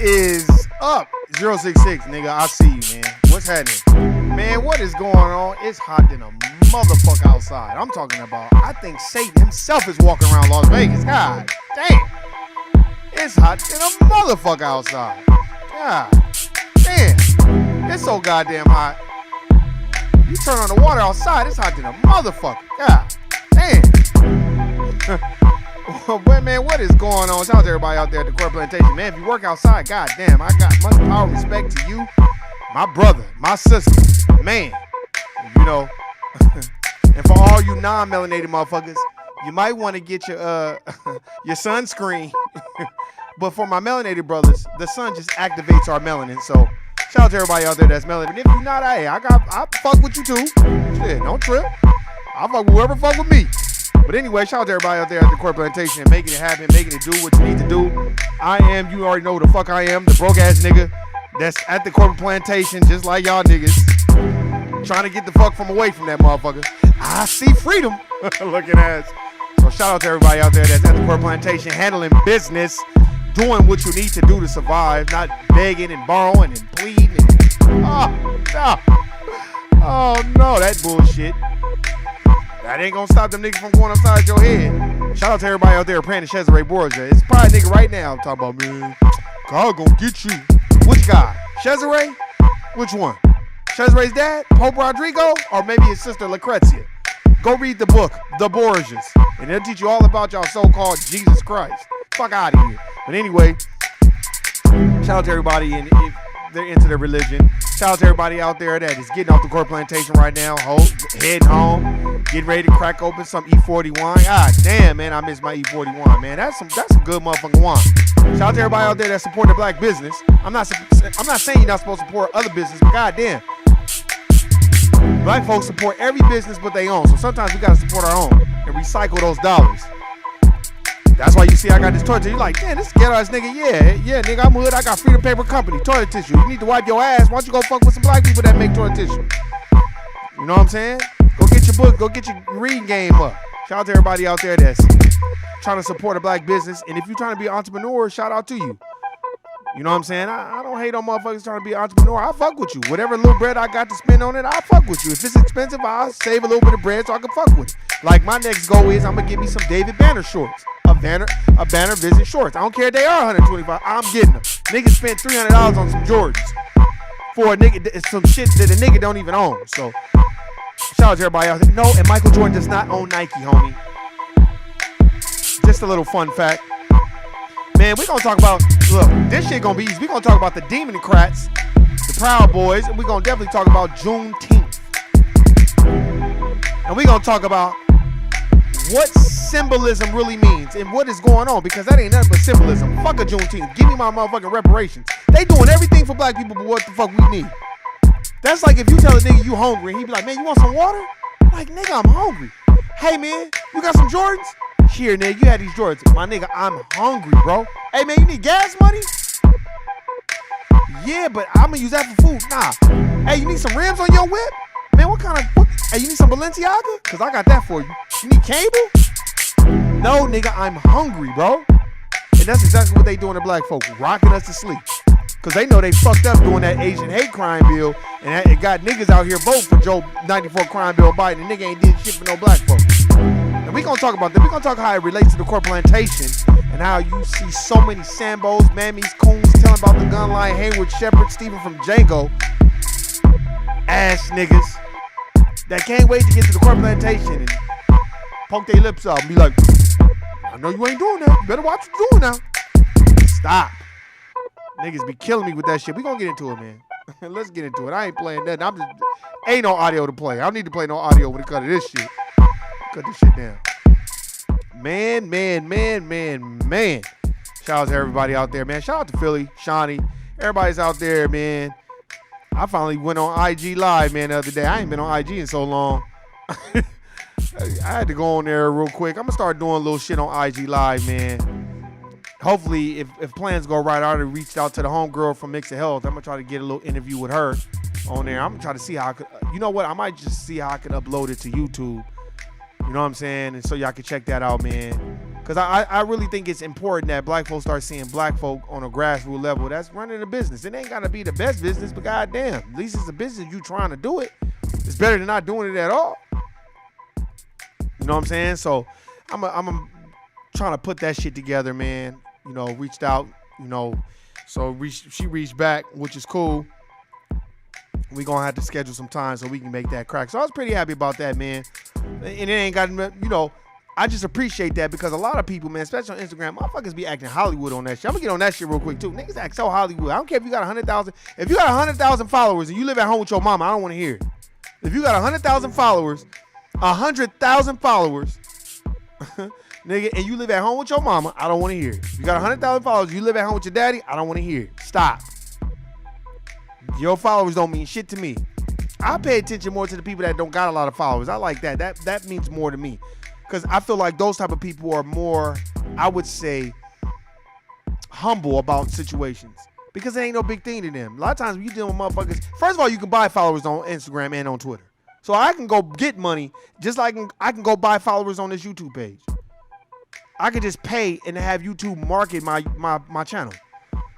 is up? 066, nigga. I see you, man. What's happening? Man, what is going on? It's hot than a motherfucker outside. I'm talking about, I think Satan himself is walking around Las Vegas. God damn. It's hot than a motherfucker outside. God damn. It's so goddamn hot. You turn on the water outside, it's hot than a motherfucker. God damn. But man, what is going on? Shout out to everybody out there at the Court Plantation. Man, if you work outside, goddamn, I got much power and respect to you, my brother, my sister, man. You know, and for all you non-melanated motherfuckers, you might want to get your your sunscreen. But for my melanated brothers, the sun just activates our melanin. So shout out to everybody out there that's melanated. If you're not, I fuck with you too. Shit, don't trip. I fuck with whoever fuck with me. But anyway, shout out to everybody out there at the Court Plantation and making it happen, making it do what you need to do. I am, you already know who the fuck I am, the broke ass nigga that's at the Court Plantation, just like y'all niggas, trying to get the fuck from away from that motherfucker. I see freedom, looking ass. So shout out to everybody out there that's at the Court Plantation, handling business, doing what you need to do to survive, not begging and borrowing and pleading. Oh no, that bullshit. That ain't gonna stop them niggas from going upside your head. Shout out to everybody out there praying to Cesare Borgia. It's probably a nigga right now talking about, man, God gonna get you. Which guy? Cesare? Which one? Cesare's dad? Pope Rodrigo? Or maybe his sister Lucrezia? Go read the book, The Borgias, and it'll teach you all about y'all so-called Jesus Christ. Fuck out of here. But anyway, shout out to everybody and if they're into their religion. Shout out to everybody out there that is getting off the Court Plantation right now, heading home, Getting ready to crack open some E40 wine. God damn, man, I miss my E40 wine, man. That's some good motherfucking wine. Shout out to everybody out there that support the black business. I'm not saying you're not supposed to support other business, but goddamn, black folks support every business but they own. So sometimes we gotta support our own and recycle those dollars. That's why you see I got this toilet tissue. You're like, damn, this ghetto ass nigga. Yeah, nigga, I'm hood. I got Freedom Paper Company toilet tissue. You need to wipe your ass. Why don't you go fuck with some black people that make toilet tissue? You know what I'm saying? Go get your book. Go get your reading game up. Shout out to everybody out there that's trying to support a black business. And if you're trying to be an entrepreneur, shout out to you. You know what I'm saying? I don't hate on motherfuckers trying to be an entrepreneur. I'll fuck with you. Whatever little bread I got to spend on it, I'll fuck with you. If it's expensive, I'll save a little bit of bread so I can fuck with it. Like my next goal is I'm going to get me some David Banner shorts. A banner visit shorts. I don't care if they are $125. I'm getting them. Niggas spent $300 on some Jordans for a nigga. It's some shit that a nigga don't even own. So shout out to everybody out there. No, and Michael Jordan does not own Nike, homie. Just a little fun fact. Man, we're going to talk about, look, this shit going to be easy. We're going to talk about the Democrats, the Proud Boys, and we're going to definitely talk about Juneteenth. And we're going to talk about what symbolism really means and what is going on, because that ain't nothing but symbolism. Fuck a Juneteenth. Give me my motherfucking reparations. They doing everything for black people, but what the fuck we need? That's like if you tell a nigga you hungry and he be like, man, you want some water? Like, nigga, I'm hungry. Hey, man, you got some Jordans? Here, nigga, you had these Jordans. My nigga, I'm hungry, bro. Hey, man, you need gas money? Yeah, but I'm going to use that for food. Nah. Hey, you need some rims on your whip? Man, hey, you need some Balenciaga? Because I got that for you. You need cable? No, nigga, I'm hungry, bro. And that's exactly what they doing to black folk, rocking us to sleep. Because they know they fucked up doing that Asian hate crime bill, and it got niggas out here voting for Joe 94 crime bill Biden, and nigga ain't did shit for no black folks. And we gonna talk about that. We gonna talk how it relates to the court plantation and how you see so many Sambos, Mammies, Coons telling about the gun line, Hayward, Shepard, Stephen from Django, ass niggas that can't wait to get to the court plantation and poke their lips out and be like, I know you ain't doing that. You better watch what you're doing now. Stop. Niggas be killing me with that shit. We gonna get into it, man. Let's get into it. I ain't playing that. Ain't no audio to play. I don't need to play no audio when it comes to this shit. Cut this shit down. Man. Shout out to everybody out there, man. Shout out to Philly, Shawnee. Everybody's out there, man. I finally went on IG Live, man, the other day. I ain't been on IG in so long. I had to go on there real quick. I'm going to start doing a little shit on IG Live, man. Hopefully, if plans go right, I already reached out to the homegirl from Mix of Health. I'm going to try to get a little interview with her on there. I'm going to try to see how I could, you know what? I might just see how I can upload it to YouTube. You know what I'm saying? And so y'all can check that out, man. Because I really think it's important that black folks start seeing black folk on a grassroots level that's running a business. It ain't got to be the best business, but goddamn, at least it's a business you trying to do it. It's better than not doing it at all. You know what I'm saying? So I'm trying to put that shit together, man. You know, reached out, you know, so she reached back, which is cool. We're going to have to schedule some time so we can make that crack. So I was pretty happy about that, man. And it ain't got, you know, I just appreciate that because a lot of people, man, especially on Instagram, motherfuckers be acting Hollywood on that shit. I'm going to get on that shit real quick, too. Niggas act so Hollywood. I don't care if you got 100,000. If you got 100,000 followers and you live at home with your mama, I don't want to hear it. If you got 100,000 followers, 100,000 followers, nigga, and you live at home with your mama, I don't want to hear it. You got 100,000 followers, you live at home with your daddy, I don't want to hear it. Stop. Your followers don't mean shit to me. I pay attention more to the people that don't got a lot of followers. I like that. That means more to me. Because I feel like those type of people are more, I would say, humble about situations. Because it ain't no big thing to them. A lot of times when you deal with motherfuckers, first of all, you can buy followers on Instagram and on Twitter. So I can go get money just like I can go buy followers on this YouTube page. I could just pay and have YouTube market my channel.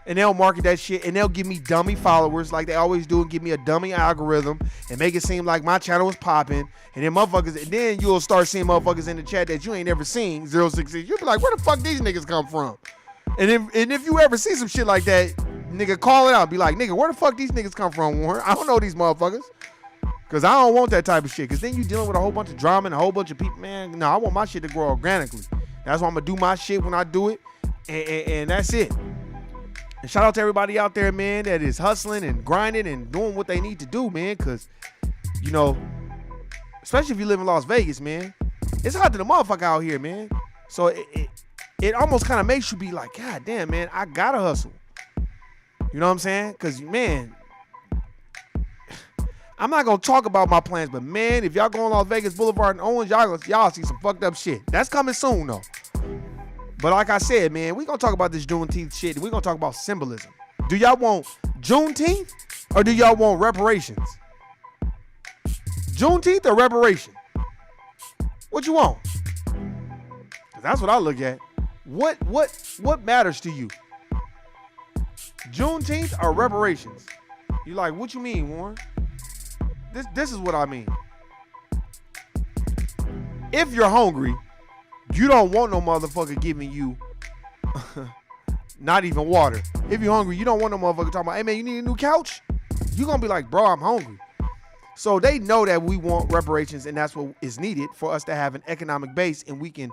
And they'll market that shit and they'll give me dummy followers like they always do and give me a dummy algorithm and make it seem like my channel is popping. And then motherfuckers, and then you'll start seeing motherfuckers in the chat that you ain't never seen, 066. You'll be like, where the fuck these niggas come from? And if you ever see some shit like that, nigga, call it out. Be like, nigga, where the fuck these niggas come from, Warren? I don't know these motherfuckers. Because I don't want that type of shit. Because then you dealing with a whole bunch of drama and a whole bunch of people. Man, no, I want my shit to grow organically. That's why I'm going to do my shit when I do it. And that's it. And shout out to everybody out there, man, that is hustling and grinding and doing what they need to do, man. Because, you know, especially if you live in Las Vegas, man. It's hot to the motherfucker out here, man. So it almost kind of makes you be like, God damn, man, I gotta hustle. You know what I'm saying? Because, man, I'm not going to talk about my plans, but, man, if y'all go on Las Vegas Boulevard and Owens, y'all see some fucked up shit. That's coming soon, though. But like I said, man, we going to talk about this Juneteenth shit. We're going to talk about symbolism. Do y'all want Juneteenth or do y'all want reparations? Juneteenth or reparation? What you want? 'Cause that's what I look at. What matters to you? Juneteenth or reparations? You like, what you mean, Warren? This is what I mean. If you're hungry, you don't want no motherfucker giving you not even water. If you're hungry, you don't want no motherfucker talking about, hey man, you need a new couch? You're gonna be like, bro, I'm hungry. So they know that we want reparations, and that's what is needed for us to have an economic base, and we can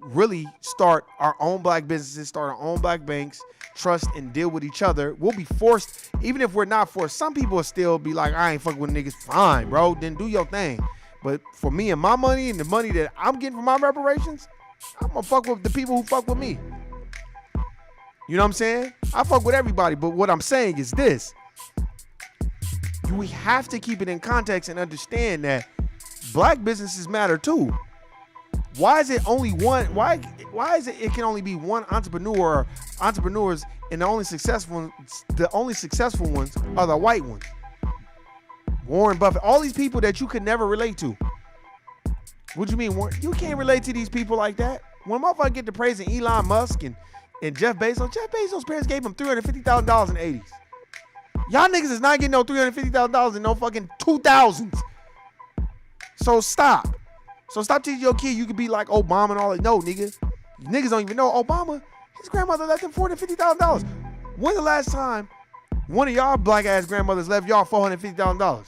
really start our own black businesses, start our own black banks, trust and deal with each other. We'll be forced, even if we're not forced. Some people will still be like, I ain't fucking with niggas. Fine, bro, then do your thing. But for me and my money and the money that I'm getting from my reparations, I'm gonna fuck with the people who fuck with me. You know what I'm saying? I fuck with everybody, but what I'm saying is this. We have to keep it in context and understand that black businesses matter too. Why is it only one? Why is it can only be one entrepreneur or entrepreneurs, and the only successful ones are the white ones? Warren Buffett, all these people that you could never relate to. What do you mean, Warren? You can't relate to these people like that. When motherfucker get to praising Elon Musk and Jeff Bezos' parents gave him $350,000 in the 80s. Y'all niggas is not getting no $350,000 in no fucking 2000s. So stop. So stop teaching your kid you could be like Obama and all that. No, nigga. Niggas don't even know Obama. His grandmother left him $450,000. When's the last time one of y'all black ass grandmothers left y'all $450,000? Well,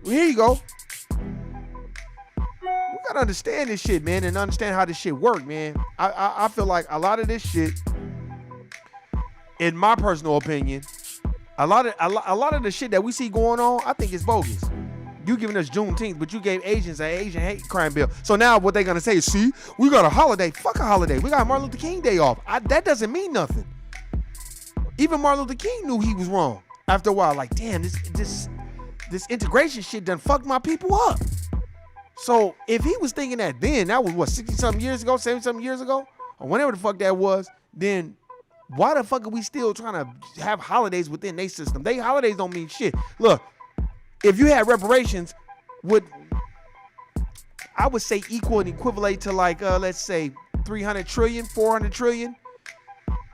here you go. We gotta understand this shit, man, and understand how this shit work, man. I feel like a lot of this shit, in my personal opinion, a lot of the shit that we see going on, I think is bogus. You giving us Juneteenth, but you gave Asians an Asian hate crime bill. So now what they're gonna say is, see, we got a holiday. Fuck a holiday. We got Martin Luther King Day off. That doesn't mean nothing. Even Martin Luther King knew he was wrong. After a while, like, damn, this integration shit done fucked my people up. So if he was thinking that then, that was what, 60-something years ago, 70-something years ago, or whenever the fuck that was, then why the fuck are we still trying to have holidays within their system? They holidays don't mean shit. Look, if you had reparations, I would say equal and equivalent to like, let's say 300 trillion, 400 trillion,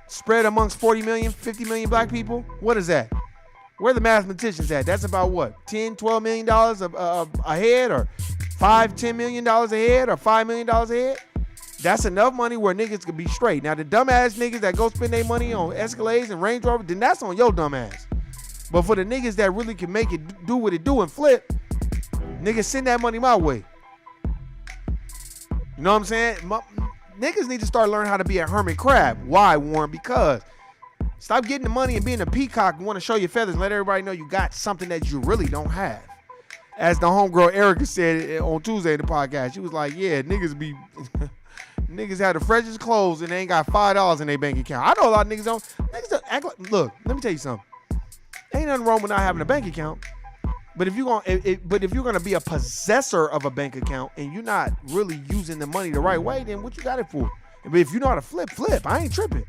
spread amongst 40 million, 50 million black people. What is that? Where are the mathematicians at? That's about what? $10, $12 million a head, or $5, $10 million a head, or $5 million a head? That's enough money where niggas could be straight. Now, the dumbass niggas that go spend their money on Escalades and Range Rover, then that's on your dumbass. But for the niggas that really can make it do what it do and flip, niggas send that money my way. You know what I'm saying? Niggas need to start learning how to be a hermit crab. Why, Warren? Because stop getting the money and being a peacock and want to show your feathers and let everybody know you got something that you really don't have. As the homegirl Erica said on Tuesday in the podcast, she was like, yeah, niggas have the freshest clothes and they ain't got $5 in their bank account. I know a lot of niggas don't act like, look, let me tell you something. Ain't nothing wrong with not having a bank account. But if you're gonna be a possessor of a bank account and you're not really using the money the right way, then what you got it for? But if you know how to flip. I ain't tripping.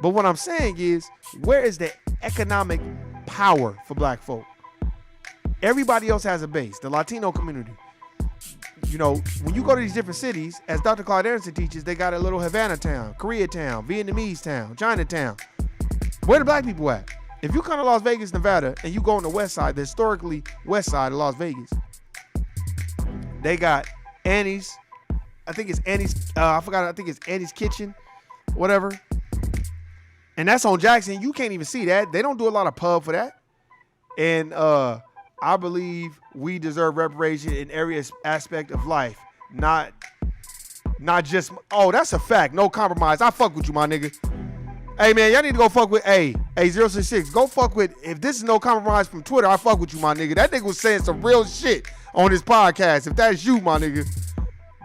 But what I'm saying is, where is the economic power for black folk? Everybody else has a base. The Latino community. You know, when you go to these different cities, as Dr. Claude Anderson teaches, they got a little Havana town, Koreatown, Vietnamese town, Chinatown. Where the black people at? If you come to Las Vegas, Nevada, and you go on the west side, the historically west side of Las Vegas, they got Annie's. I think it's Annie's. I think it's Annie's Kitchen, whatever. And that's on Jackson. You can't even see that. They don't do a lot of pub for that. And I believe we deserve reparation in every aspect of life. Not just, oh, that's a fact. No compromise. I fuck with you, my nigga. Hey, man, y'all need to go fuck with, hey, 066, go fuck with, if this is no compromise from Twitter, I fuck with you, my nigga. That nigga was saying some real shit on his podcast. If that's you, my nigga.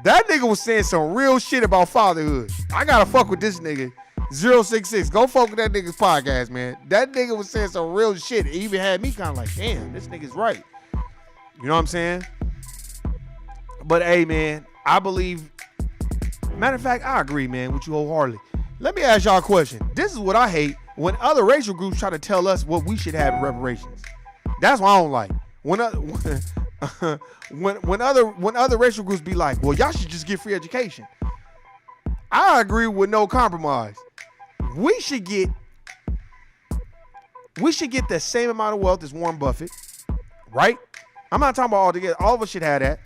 That nigga was saying some real shit about fatherhood. I gotta fuck with this nigga. 066, go fuck with that nigga's podcast, man. That nigga was saying some real shit. It even had me kind of like, damn, this nigga's right. You know what I'm saying? But, hey, man, I believe, matter of fact, I agree, man, with you wholeheartedly. Let me ask y'all a question. This is what I hate when other racial groups try to tell us what we should have in reparations. That's what I don't like. When other racial groups be like, well, y'all should just get free education. I agree with no compromise. We should get the same amount of wealth as Warren Buffett, right? I'm not talking about all together. All of us should have that.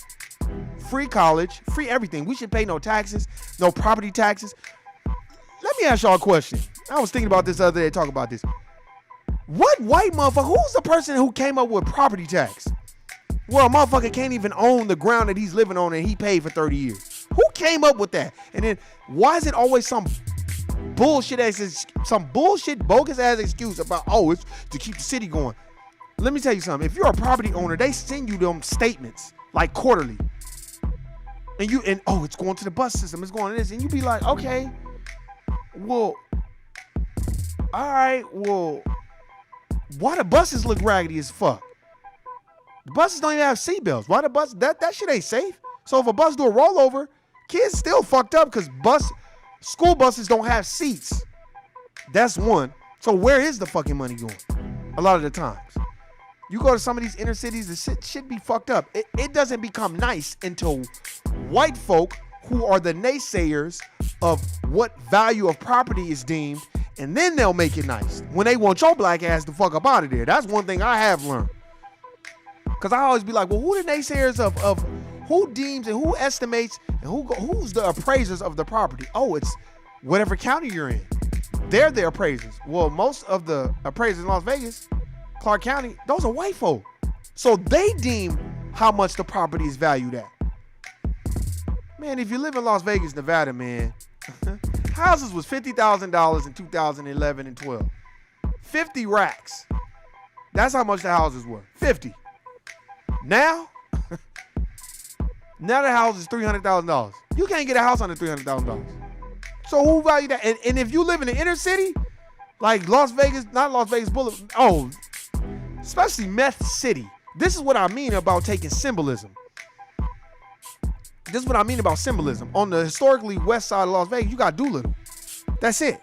Free college, free everything. We should pay no taxes, no property taxes. Let me ask y'all a question. I was thinking about this the other day, talking about this. What white motherfucker, who's the person who came up with property tax? Well, a motherfucker can't even own the ground that he's living on and he paid for 30 years. Who came up with that? And then why is it always some bullshit bogus ass excuse about, oh, it's to keep the city going? Let me tell you something. If you're a property owner, they send you them statements like quarterly. And oh, it's going to the bus system, it's going to this. And you be like, okay, well, all right, well, why the buses look raggedy as fuck? The buses don't even have seatbelts. Why the bus? That shit ain't safe. So if a bus do a rollover, kids still fucked up because school buses don't have seats. That's one. So where is the fucking money going? A lot of the times. You go to some of these inner cities, the shit should be fucked up. It doesn't become nice until white folk who are the naysayers of what value of property is deemed, and then they'll make it nice when they want your black ass to fuck up out of there. That's one thing I have learned. Because I always be like, well, who are the naysayers of who deems and who estimates and who's the appraisers of the property? Oh, it's whatever county you're in. They're the appraisers. Well, most of the appraisers in Las Vegas, Clark County, those are white folk. So they deem how much the property is valued at. Man, if you live in Las Vegas, Nevada, man, houses was $50,000 in 2011 and 12. 50 racks. That's how much the houses were. 50. Now the house is $300,000. You can't get a house under $300,000. So who value that? And if you live in the inner city, like Las Vegas, not Las Vegas Boulevard, oh, especially Meth City. This is what I mean about taking symbolism. This is what I mean about symbolism. On the historically west side of Las Vegas, you got Doolittle. That's it.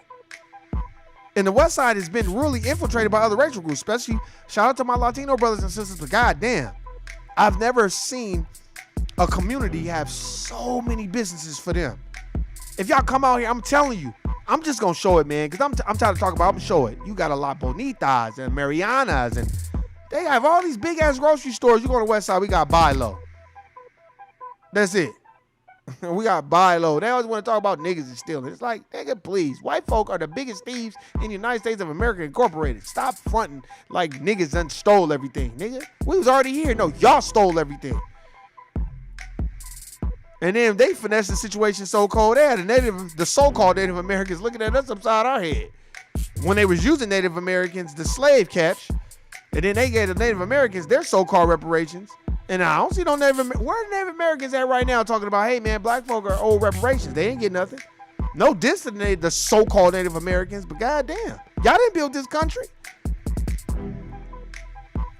And the west side has been really infiltrated by other racial groups, especially shout out to my Latino brothers and sisters, but goddamn, I've never seen a community have so many businesses for them. If y'all come out here, I'm telling you, I'm just gonna show it, man, because I'm tired of talking about it. I'm gonna show it. You got a La Bonitas and Marianas, and they have all these big ass grocery stores. You go on the west side, we got Buy Low. That's it. We got Buy Low. They always want to talk about niggas and stealing. It's like, nigga, please. White folk are the biggest thieves in the United States of America Incorporated. Stop fronting like niggas done stole everything, nigga. We was already here. No, y'all stole everything. And then they finessed the situation so cold. They had the so-called Native Americans looking at us upside our head. When they was using Native Americans to slave catch, and then they gave the Native Americans their so-called reparations. And I don't see no where are the Native Americans at right now talking about, hey man, black folk are old reparations. They ain't get nothing. No diss to the so-called Native Americans, but goddamn, y'all didn't build this country.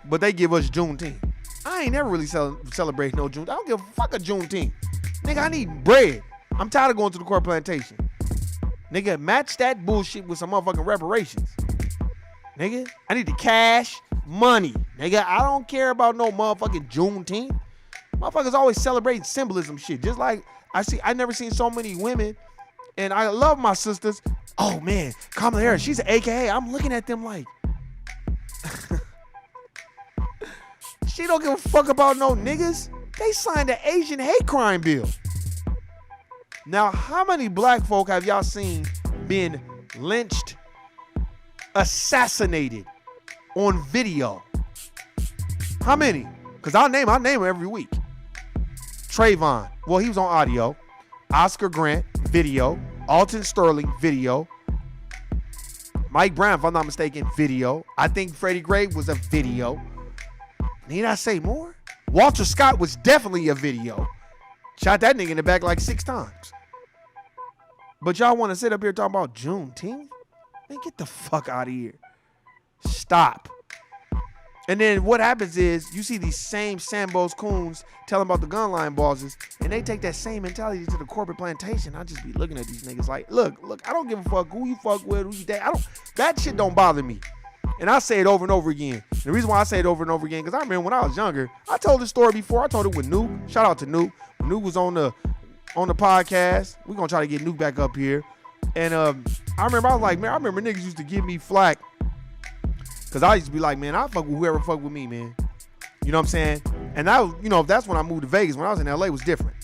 But they give us Juneteenth. I ain't never really celebrate no Juneteenth. I don't give a fuck a Juneteenth. Nigga, I need bread. I'm tired of going to the court plantation. Nigga, match that bullshit with some motherfucking reparations. Nigga, I need the cash money. Nigga, I don't care about no motherfucking Juneteenth. Motherfuckers always celebrating symbolism shit. Just like I never seen so many women, and I love my sisters. Oh man, Kamala Harris, she's an AKA. I'm looking at them like, she don't give a fuck about no niggas. They signed the Asian hate crime bill. Now, how many black folk have y'all seen being lynched, assassinated on video? How many? Because I'll name them every week. Trayvon, well, he was on audio. Oscar Grant, video. Alton Sterling, video. Mike Brown, if I'm not mistaken, video. I think Freddie Gray was a video. Need I say more? Walter Scott was definitely a video. Shot that nigga in the back like 6 times. But y'all want to sit up here talking about Juneteenth? Man, get the fuck out of here. Stop. And then what happens is you see these same Sambos coons telling about the gun line bosses, and they take that same mentality to the corporate plantation. I just be looking at these niggas like, look, I don't give a fuck who you fuck with, who you date. That shit don't bother me. And I say it over and over again. The reason why I say it over and over again, because I remember when I was younger, I told this story before. I told it with Nuke. Shout out to Nuke. When Nuke was on the podcast. We're gonna try to get Nuke back up here. And I remember I was like, man, I remember niggas used to give me flack. Cause I used to be like, man, I fuck with whoever fuck with me, man. You know what I'm saying? And that was, that's when I moved to Vegas. When I was in LA, it was different.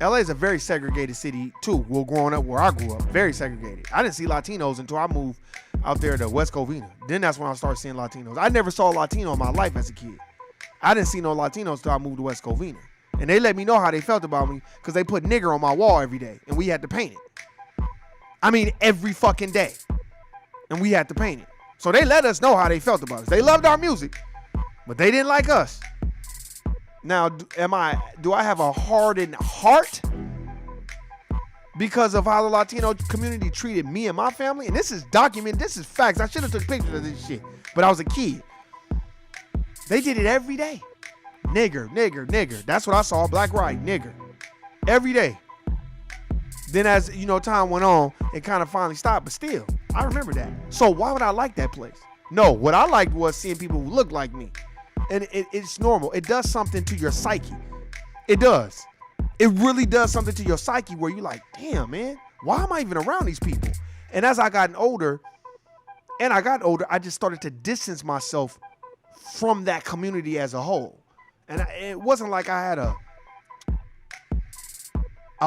LA is a very segregated city too. Well, growing up where I grew up, very segregated. I didn't see Latinos until I moved out there to West Covina. Then that's when I started seeing Latinos. I never saw a Latino in my life as a kid. I didn't see no Latinos until I moved to West Covina. And they let me know how they felt about me because they put nigger on my wall every day and we had to paint it. I mean, every fucking day. And we had to paint it. So they let us know how they felt about us. They loved our music, but they didn't like us. Now, do I have a hardened heart because of how the Latino community treated me and my family? And this is documented. This is facts. I should have took pictures of this shit, but I was a kid. They did it every day. Nigger, nigger, nigger. That's what I saw. Black right, nigger. Every day. Then as, time went on, it kind of finally stopped, but still, I remember that. So why would I like that place? No, what I liked was seeing people who look like me. And it's normal. It does something to your psyche. It does. It really does something to your psyche where you're like, damn, man, why am I even around these people? And as I got older, I just started to distance myself from that community as a whole. And it wasn't like I had a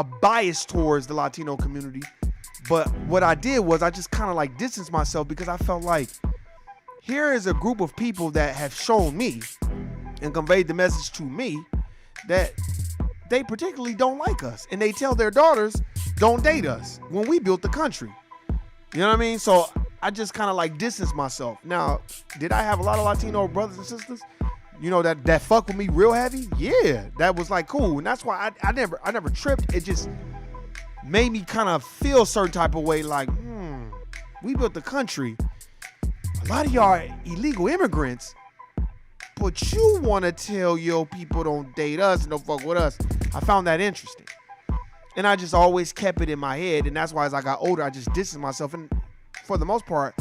bias towards the Latino community. But what I did was I just kind of like distanced myself because I felt like here is a group of people that have shown me and conveyed the message to me that they particularly don't like us. And they tell their daughters, don't date us when we built the country. You know what I mean? So I just kind of like distanced myself. Now, did I have a lot of Latino brothers and sisters? That fuck with me real heavy? Yeah, that was like cool. And that's why I never tripped. It just made me kind of feel a certain type of way like, we built the country. A lot of y'all are illegal immigrants, but you want to tell your people don't date us and don't fuck with us. I found that interesting. And I just always kept it in my head. And that's why as I got older, I just distanced myself. And for the most part,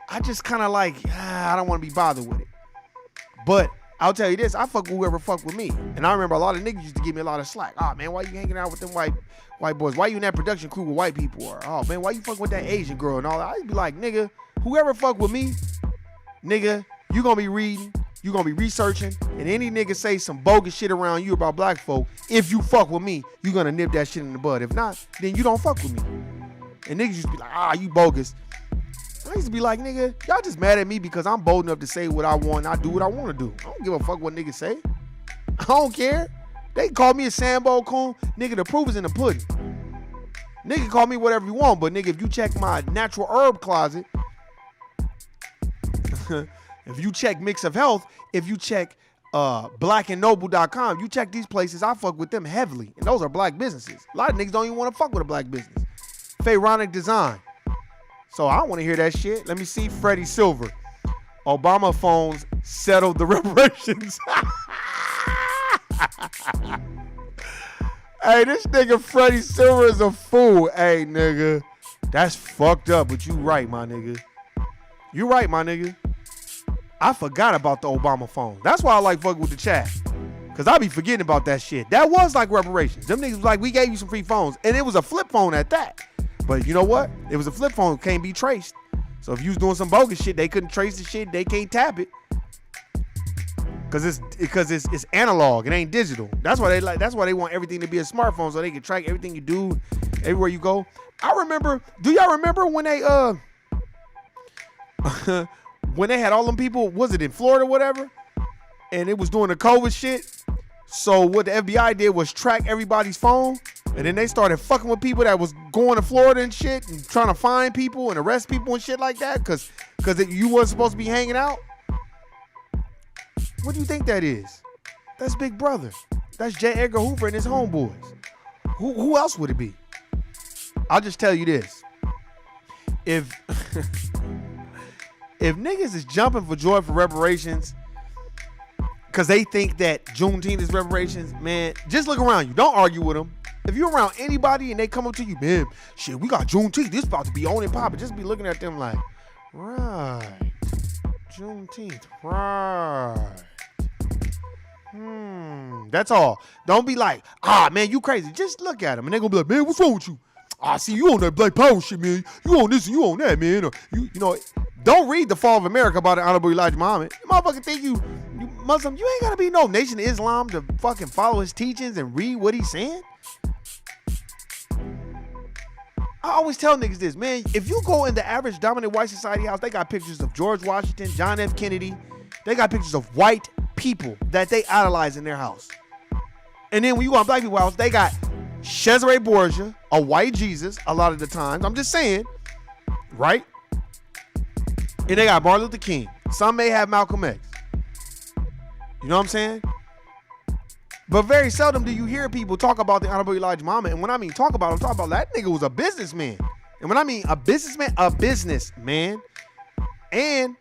I just kind of like, I don't want to be bothered with it. But I'll tell you this, I fuck with whoever fuck with me. And I remember a lot of niggas used to give me a lot of slack. Oh, man, why you hanging out with them white boys? Why you in that production crew with white people? Or, oh, man, why you fuck with that Asian girl and all that? I'd be like, nigga, whoever fuck with me, nigga, you gonna be reading, you gonna be researching, and any nigga say some bogus shit around you about black folk, if you fuck with me, you gonna nip that shit in the bud. If not, then you don't fuck with me. And niggas used to be like, you bogus. I used to be like, nigga, y'all just mad at me because I'm bold enough to say what I want and I do what I want to do. I don't give a fuck what niggas say. I don't care. They call me a Sambo coon. Nigga, the proof is in the pudding. Nigga, call me whatever you want, but nigga, if you check my natural herb closet, if you check Mix of Health, if you check blackandnoble.com, you check these places, I fuck with them heavily. And those are black businesses. A lot of niggas don't even want to fuck with a black business. Pharaonic Design. So I don't want to hear that shit. Let me see. Freddie Silver. Obama phones settled the reparations. Hey, this nigga Freddie Silver is a fool. Hey, nigga. That's fucked up, but you right, my nigga. You right, my nigga. I forgot about the Obama phone. That's why I like fucking with the chat. Because I be forgetting about that shit. That was like reparations. Them niggas was like, we gave you some free phones. And it was a flip phone at that. But you know what? It was a flip phone. Can't be traced. So if you was doing some bogus shit, they couldn't trace the shit. They can't tap it. Because it's analog. It ain't digital. That's why they want everything to be a smartphone so they can track everything you do everywhere you go. I remember, do y'all remember when they when they had all them people, was it in Florida or whatever? And it was doing the COVID shit. So what the FBI did was track everybody's phone And then they started fucking with people that was going to Florida and shit and trying to find people and arrest people and shit like that because you wasn't supposed to be hanging out. What do you think that is? That's Big Brother. That's J. Edgar Hoover and his homeboys. Who else would it be? I'll just tell you this. If niggas is jumping for joy for reparations because they think that Juneteenth is reparations, man, just look around you. Don't argue with them. If you're around anybody and they come up to you, man, shit, we got Juneteenth. This about to be on and popping. Just be looking at them like, right, Juneteenth, right. That's all. Don't be like, man, you crazy. Just look at them and they're gonna be like, man, what's wrong with you? See, you on that black power shit, man. You on this and you on that, man. Or you know, don't read The Fall of America about the Honorable Elijah Muhammad. You motherfucker think you Muslim, you ain't gotta be no Nation of Islam to fucking follow his teachings and read what he's saying. I always tell niggas this, man. If you go in the average dominant white society house, they got pictures of George Washington, John F. Kennedy. They got pictures of white people that they idolize in their house. And then when you go on black people's house, they got Cesare Borgia, a white Jesus, a lot of the times. I'm just saying, right? And they got Martin Luther King. Some may have Malcolm X. You know what I'm saying? But very seldom do you hear people talk about the Honorable Elijah Muhammad. And when I mean talk about him, I'm talking about that nigga was a businessman. And when I mean a businessman. And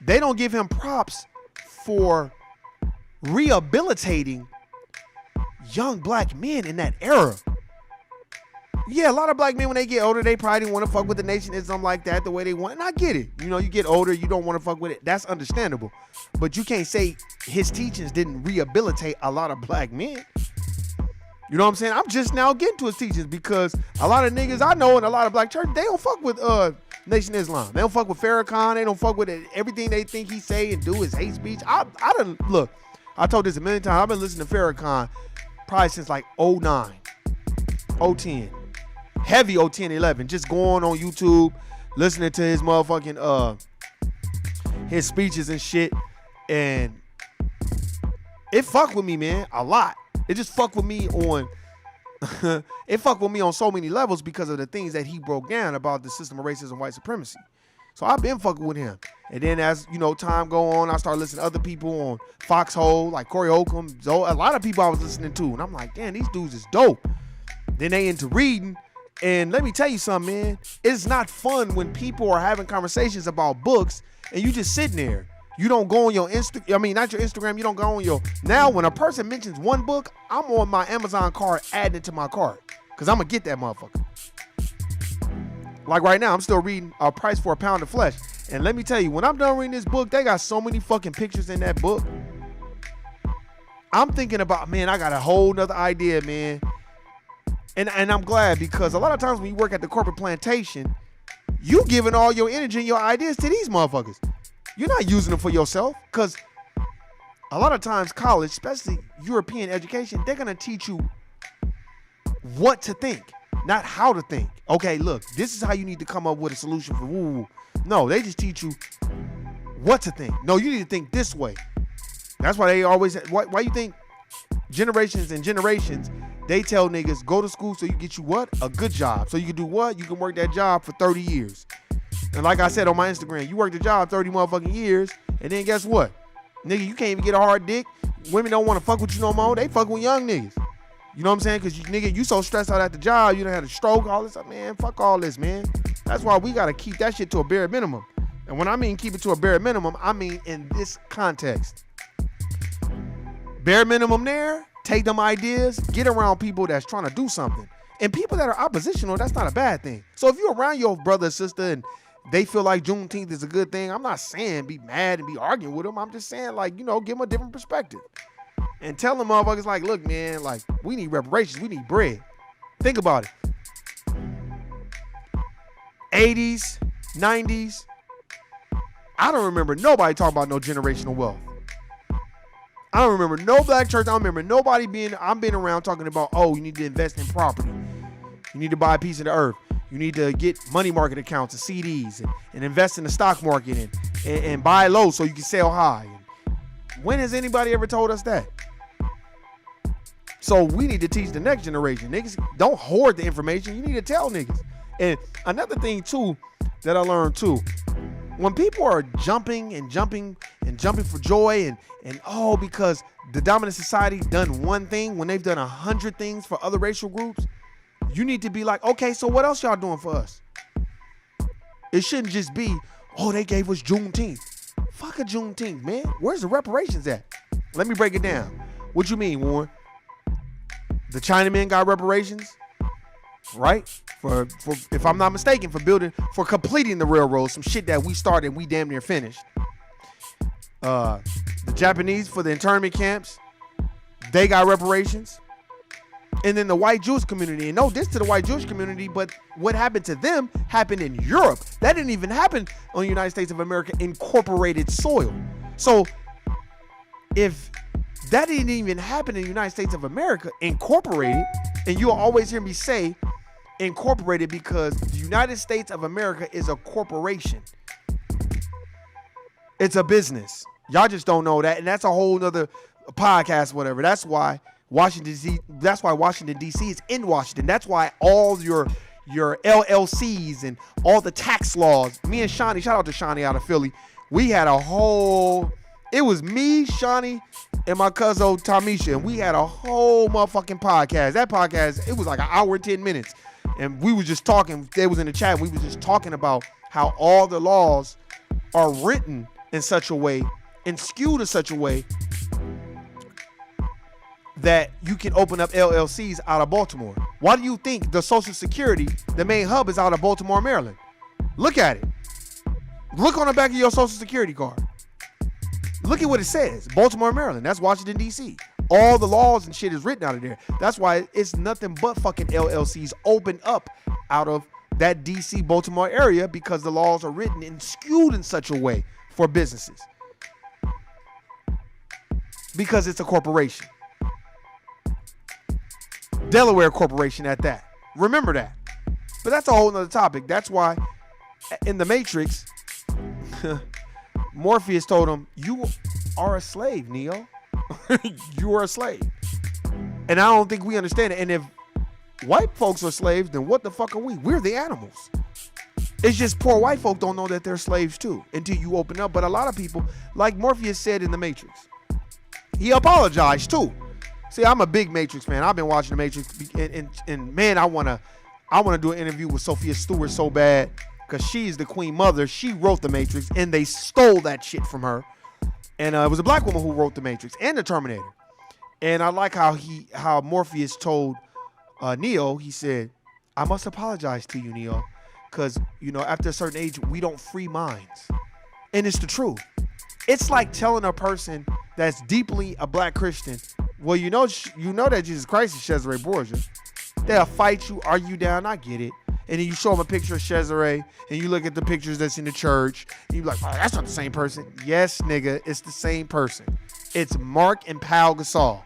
they don't give him props for rehabilitating young black men in that era. Yeah, a lot of black men, when they get older, they probably didn't want to fuck with the Nation of Islam like that the way they want. And I get it. You know, you get older, you don't want to fuck with it. That's understandable. But you can't say his teachings didn't rehabilitate a lot of black men. You know what I'm saying? I'm just now getting to his teachings because a lot of niggas I know in a lot of black churches, they don't fuck with Nation of Islam. They don't fuck with Farrakhan. They don't fuck with it. Everything they think he say and do is hate speech. I told this a million times. I've been listening to Farrakhan probably since like 09, 010. Heavy 010, 11. Just going on YouTube, listening to his motherfucking his speeches and shit. And it fucked with me, man, a lot. It just fucked with me on it fucked with me on so many levels because of the things that he broke down about the system of racism, white supremacy. So I've been fucking with him. And then as, you know, time go on, I started listening to other people on Foxhole, like Corey Holcomb. So a lot of people I was listening to. And I'm like, damn, these dudes is dope. Then they into reading. And let me tell you something, man. It's not fun when people are having conversations about books and you just sitting there. You don't go on your not your Instagram. You don't go on your. Now, when a person mentions one book, I'm on my Amazon card adding it to my cart because I'm going to get that motherfucker. Like right now, I'm still reading A Price for a Pound of Flesh. And let me tell you, when I'm done reading this book, they got so many fucking pictures in that book. I'm thinking about, man, I got a whole nother idea, man. And I'm glad because a lot of times when you work at the corporate plantation, you giving all your energy and your ideas to these motherfuckers. You're not using them for yourself because a lot of times college, especially European education, they're going to teach you what to think, not how to think. Okay, look, this is how you need to come up with a solution for woo. No, they just teach you what to think. No, you need to think this way. That's why they always, why you think generations and generations, they tell niggas, go to school so you get you what? A good job. So you can do what? You can work that job for 30 years. And like I said on my Instagram, you work the job 30 motherfucking years, and then guess what? Nigga, you can't even get a hard dick. Women don't want to fuck with you no more. They fuck with young niggas. You know what I'm saying? Because you so stressed out at the job, you done had a stroke, all this stuff. Man, fuck all this, man. That's why we got to keep that shit to a bare minimum. And when I mean keep it to a bare minimum, I mean in this context. Bare minimum there, take them ideas, get around people that's trying to do something. And people that are oppositional, that's not a bad thing. So if you're around your brother or sister and they feel like Juneteenth is a good thing, I'm not saying be mad and be arguing with them. I'm just saying, like, you know, give them a different perspective. And tell them motherfuckers, like, look, man, like, we need reparations. We need bread. Think about it. 80s, 90s. I don't remember nobody talking about no generational wealth. I don't remember no black church. I don't remember nobody I'm being around talking about, oh, you need to invest in property. You need to buy a piece of the earth. You need to get money market accounts and CDs and invest in the stock market and buy low so you can sell high. When has anybody ever told us that? So we need to teach the next generation. Niggas, don't hoard the information. You need to tell niggas. And another thing too that I learned too, when people are jumping for joy and because the dominant society done one thing when they've done 100 things for other racial groups, you need to be like, okay, so what else y'all doing for us? It shouldn't just be, they gave us Juneteenth. Fuck a Juneteenth, man. Where's the reparations at? Let me break it down. What you mean, Warren? The Chinamen got reparations, right? For if I'm not mistaken, for completing the railroad, some shit that we started and we damn near finished. The Japanese for the internment camps, they got reparations. And then the white Jewish community, and no diss to the white Jewish community, but what happened to them happened in Europe. That didn't even happen on the United States of America incorporated soil. So if that didn't even happen in the United States of America incorporated, and you'll always hear me say incorporated because the United States of America is a corporation. It's a business. Y'all just don't know that, and that's a whole nother podcast, whatever. That's why Washington D.C. is in Washington. That's why all your LLCs and all the tax laws. Me and Shawnee, shout out to Shawnee out of Philly. We had it was me, Shawnee, and my cousin Tamisha, and we had a whole motherfucking podcast. That podcast, it was like an hour and 10 minutes. And we was just talking, they was in the chat, we was just talking about how all the laws are written in such a way and skewed in such a way that you can open up LLCs out of Baltimore. Why do you think the Social Security, the main hub, is out of Baltimore, Maryland? Look at it. Look on the back of your Social Security card. Look at what it says. Baltimore, Maryland. That's Washington, D.C. All the laws and shit is written out of there. That's why it's nothing but fucking LLCs open up out of that D.C. Baltimore area, because the laws are written and skewed in such a way for businesses. Because it's a corporation. Delaware Corporation at that. Remember that. But that's a whole nother topic. That's why in the Matrix, Morpheus told him, you are a slave, Neo. You are a slave. And I don't think we understand it. And if white folks are slaves, then what the fuck are we? We're the animals. It's just poor white folk don't know that they're slaves too until you open up. But a lot of people, like Morpheus said in the Matrix, he apologized too. See, I'm a big Matrix fan. I've been watching the Matrix, and man, I wanna do an interview with Sophia Stewart so bad, because she's the Queen Mother. She wrote the Matrix, and they stole that shit from her. And it was a black woman who wrote the Matrix and the Terminator. And I like how Morpheus told Neo. He said, "I must apologize to you, Neo, because after a certain age, we don't free minds." And it's the truth. It's like telling a person that's deeply a black Christian, well, you know that Jesus Christ is Cesare Borgia. They'll fight you, argue down. I get it. And then you show them a picture of Cesare, and you look at the pictures that's in the church, and you're like, oh, that's not the same person. Yes, nigga, it's the same person. It's Mark and Pau Gasol.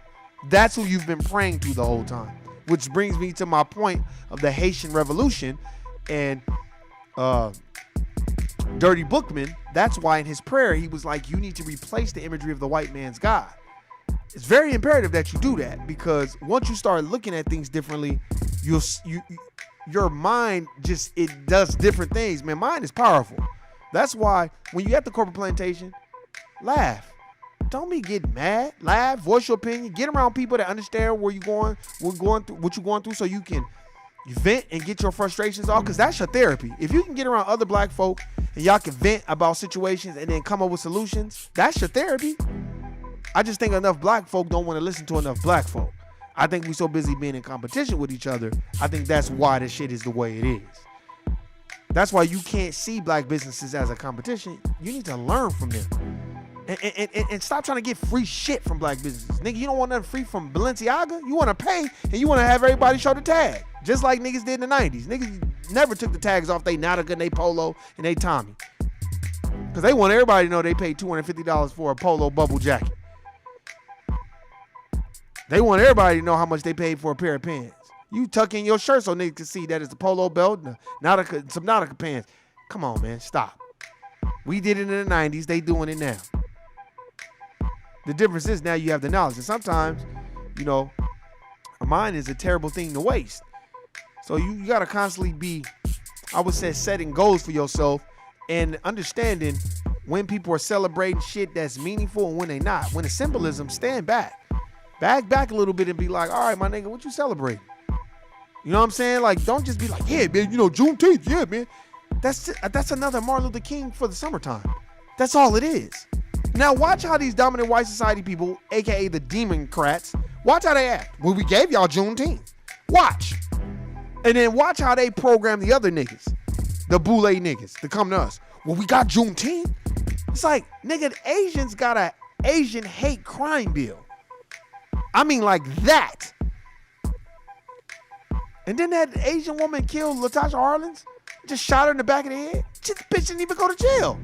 That's who you've been praying to the whole time. Which brings me to my point of the Haitian Revolution and Dirty Bookman. That's why in his prayer, he was like, you need to replace the imagery of the white man's God. It's very imperative that you do that, because once you start looking at things differently, your mind it does different things. Man, mind is powerful. That's why when you at the corporate plantation, laugh. Don't be getting mad. Laugh, voice your opinion, get around people that understand what you're going through, so you can vent and get your frustrations off, because that's your therapy. If you can get around other black folk and y'all can vent about situations and then come up with solutions, that's your therapy. I just think enough black folk don't want to listen to enough black folk. I think we're so busy being in competition with each other. I think that's why this shit is the way it is. That's why you can't see black businesses as a competition. You need to learn from them. And stop trying to get free shit from black businesses. Nigga, you don't want nothing free from Balenciaga. You want to pay, and you want to have everybody show the tag. Just like niggas did in the 90s. Niggas never took the tags off they Nautica and they Polo and they Tommy. Because they want everybody to know they paid $250 for a Polo bubble jacket. They want everybody to know how much they paid for a pair of pants. You tuck in your shirt so niggas can see that it's a polo belt and some Nautica pants. Come on, man. Stop. We did it in the 90s. They doing it now. The difference is now you have the knowledge. And sometimes, A mind is a terrible thing to waste. So you got to constantly be, I would say, setting goals for yourself and understanding when people are celebrating shit that's meaningful and when they not. When it's symbolism, stand back. Back a little bit and be like, all right, my nigga, what you celebrating? You know what I'm saying? Like, don't just be like, yeah, man, you know, Juneteenth, yeah, man. That's another Martin Luther King for the summertime. That's all it is. Now, watch how these dominant white society people, a.k.a. the Democrats, watch how they act. Well, we gave y'all Juneteenth. Watch. And then watch how they program the other niggas, the boule niggas, to come to us. Well, we got Juneteenth. It's like, nigga, the Asians got a Asian hate crime bill. I mean, like that. And then that Asian woman killed Latasha Harlins, just shot her in the back of the head. This bitch didn't even go to jail.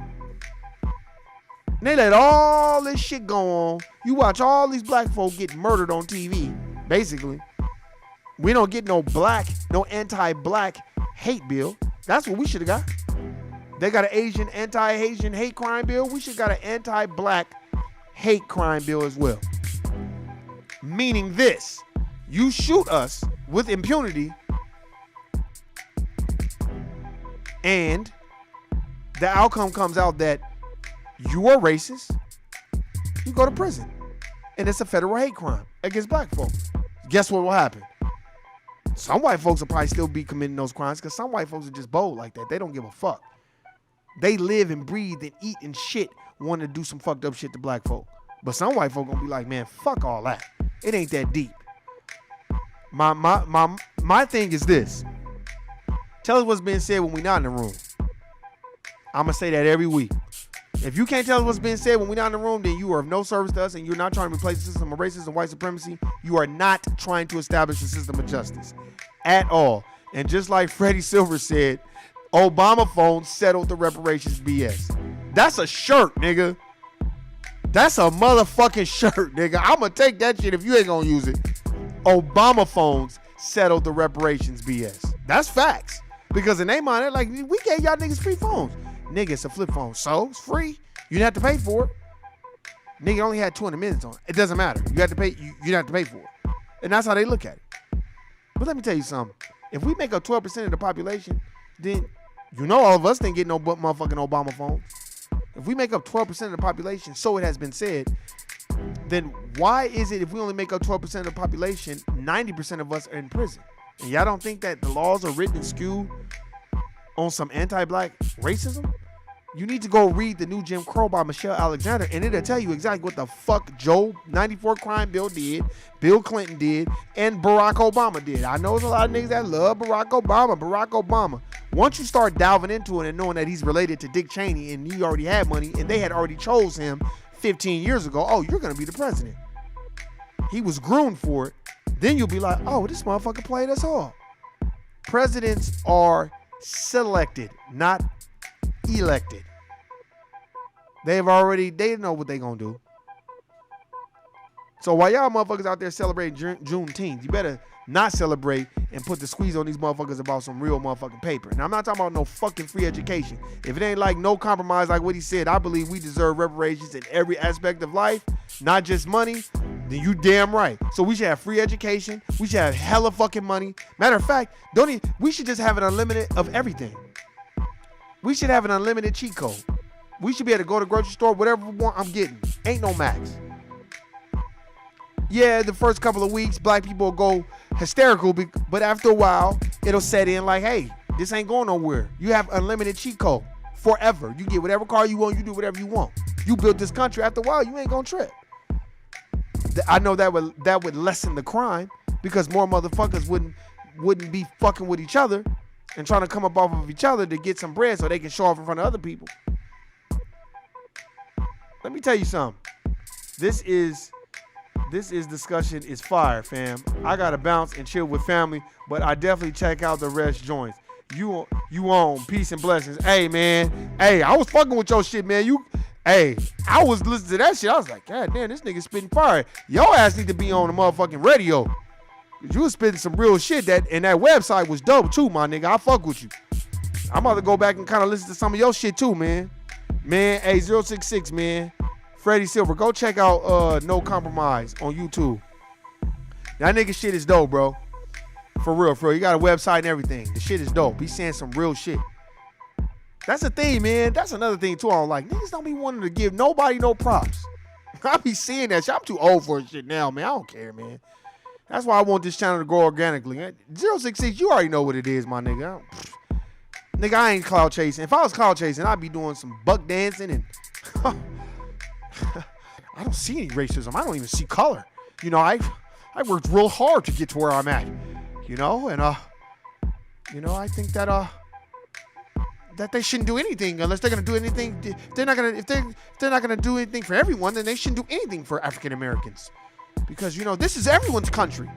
And they let all this shit go on. You watch all these black folk get murdered on TV, basically. We don't get no anti-black hate bill. That's what we should have got. They got an anti-Asian hate crime bill. We should have got an anti-black hate crime bill as well. Meaning this, you shoot us with impunity and the outcome comes out that you are racist, you go to prison. And it's a federal hate crime against black folks. Guess what will happen? Some white folks will probably still be committing those crimes because some white folks are just bold like that. They don't give a fuck. They live and breathe and eat and shit wanting to do some fucked up shit to black folk. But some white folk gonna be like, man, fuck all that. It ain't that deep. My thing is this. Tell us what's being said when we're not in the room. I'm gonna say that every week. If you can't tell us what's being said when we're not in the room, then you are of no service to us and you're not trying to replace the system of racism and white supremacy. You are not trying to establish a system of justice at all. And just like Freddie Silver said, Obama phone settled the reparations BS. That's a shirt, nigga. That's a motherfucking shirt, nigga. I'm gonna take that shit if you ain't gonna use it. Obama phones settled the reparations BS. That's facts. Because in their mind, they're like, we gave y'all niggas free phones. Nigga, it's a flip phone. So, it's free. You didn't have to pay for it. Nigga only had 200 minutes on it. It doesn't matter. You have to pay. You didn't have to pay for it. And that's how they look at it. But let me tell you something. If we make up 12% of the population, then you know all of us didn't get no motherfucking Obama phones. If we make up 12% of the population, so it has been said, then why is it if we only make up 12% of the population, 90% of us are in prison? And y'all don't think that the laws are written and skewed on some anti-black racism? You need to go read the new Jim Crow by Michelle Alexander, and it'll tell you exactly what the fuck Joe 94 crime bill did, Bill Clinton did, and Barack Obama did. I know there's a lot of niggas that love Barack Obama. Once you start delving into it and knowing that he's related to Dick Cheney and he already had money and they had already chose him 15 years ago, oh, you're going to be the president. He was groomed for it. Then you'll be like, oh, this motherfucker played us all. Presidents are selected, not elected. They know what they gonna do. So while y'all motherfuckers out there celebrating Juneteenth, you better not celebrate and put the squeeze on these motherfuckers about some real motherfucking paper. And I'm not talking about no fucking free education. If it ain't like no compromise like what he said, I believe we deserve reparations in every aspect of life, not just money, then you damn right. So we should have free education. We should have hella fucking money. Matter of fact, we should just have an unlimited of everything. We should have an unlimited cheat code. We should be able to go to the grocery store, whatever we want, I'm getting. Ain't no max. Yeah, the first couple of weeks, black people will go hysterical, but after a while, it'll set in like, hey, this ain't going nowhere. You have unlimited cheat code forever. You get whatever car you want, you do whatever you want. You built this country. After a while, you ain't gonna trip. I know that would lessen the crime because more motherfuckers wouldn't be fucking with each other and trying to come up off of each other to get some bread so they can show off in front of other people. Let me tell you something. This discussion is fire, fam. I gotta bounce and chill with family, but I definitely check out the rest joints. You on peace and blessings. Hey man, hey, I was fucking with your shit, man. I was listening to that shit. I was like, God damn, this nigga spitting fire. Your ass need to be on the motherfucking radio. You was spitting some real shit and that website was dope too, my nigga. I fuck with you. I'm about to go back and kind of listen to some of your shit too, man. Man, hey, 066, man. Freddie Silver, go check out No Compromise on YouTube. That nigga shit is dope, bro. For real, for real. He got a website and everything. The shit is dope. He's saying some real shit. That's the thing, man. That's another thing, too. I don't like. Niggas don't be wanting to give nobody no props. I be seeing that shit. I'm too old for shit now, man. I don't care, man. That's why I want this channel to grow organically. 066, you already know what it is, my nigga. Nigga, I ain't cloud chasing. If I was cloud chasing, I'd be doing some buck dancing and I don't see any racism. I don't even see color. You know, I worked real hard to get to where I'm at. You know, and I think that that they shouldn't do anything unless they're gonna do anything. If they're not gonna do anything for everyone, then they shouldn't do anything for African Americans. Because, you know, this is everyone's country.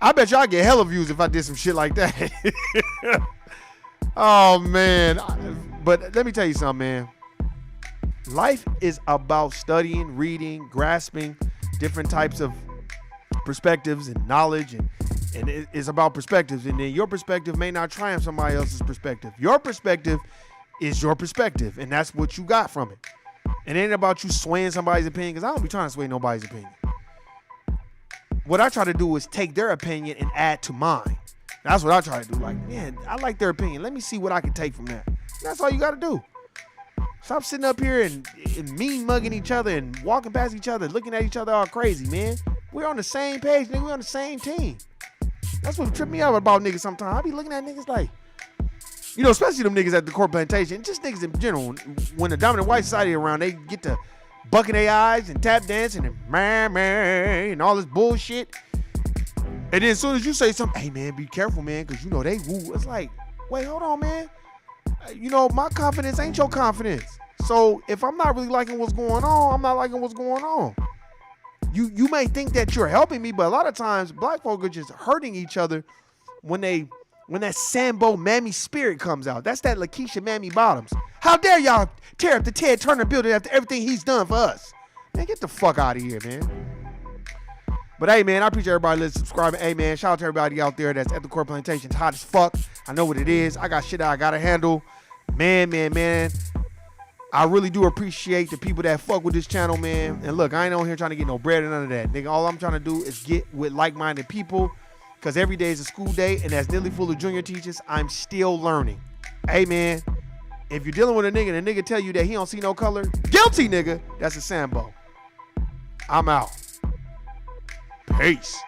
I bet y'all get hella views if I did some shit like that. Oh, man. But let me tell you something, man. Life is about studying, reading, grasping different types of perspectives and knowledge. And it's about perspectives. And then your perspective may not triumph somebody else's perspective. Your perspective is your perspective. And that's what you got from it. It ain't about you swaying somebody's opinion, because I don't be trying to sway nobody's opinion. What I try to do is take their opinion and add to mine. That's what I try to do. Like, man, I like their opinion. Let me see what I can take from that. That's all you got to do. Stop sitting up here and mean mugging each other and walking past each other, looking at each other all crazy, man. We're on the same page, nigga. We're on the same team. That's what tripped me out about niggas sometimes. I be looking at niggas like, you know, especially them niggas at the court plantation, just niggas in general. When the dominant white society around, they get to bucking their eyes and tap dancing and man and all this bullshit. And then as soon as you say something, hey man, be careful, man, because you know they woo. It's like, wait, hold on, man. You know, my confidence ain't your confidence. So if I'm not really liking what's going on, I'm not liking what's going on. You may think that you're helping me, but a lot of times black folk are just hurting each other when that Sambo Mammy spirit comes out. That's that Lakeisha Mammy Bottoms. How dare y'all tear up the Ted Turner building after everything he's done for us? Man, get the fuck out of here, man. But hey, man, I appreciate everybody listening, subscribing. Hey, man, shout out to everybody out there that's at the court plantation. It's hot as fuck. I know what it is. I got shit that I got to handle. Man. I really do appreciate the people that fuck with this channel, man. And look, I ain't on here trying to get no bread or none of that. Nigga, all I'm trying to do is get with like-minded people, because every day is a school day, and that's nearly full of junior teachers. I'm still learning. Hey, man, if you're dealing with a nigga and the nigga tell you that he don't see no color, guilty, nigga. That's a Sambo. I'm out. Peace.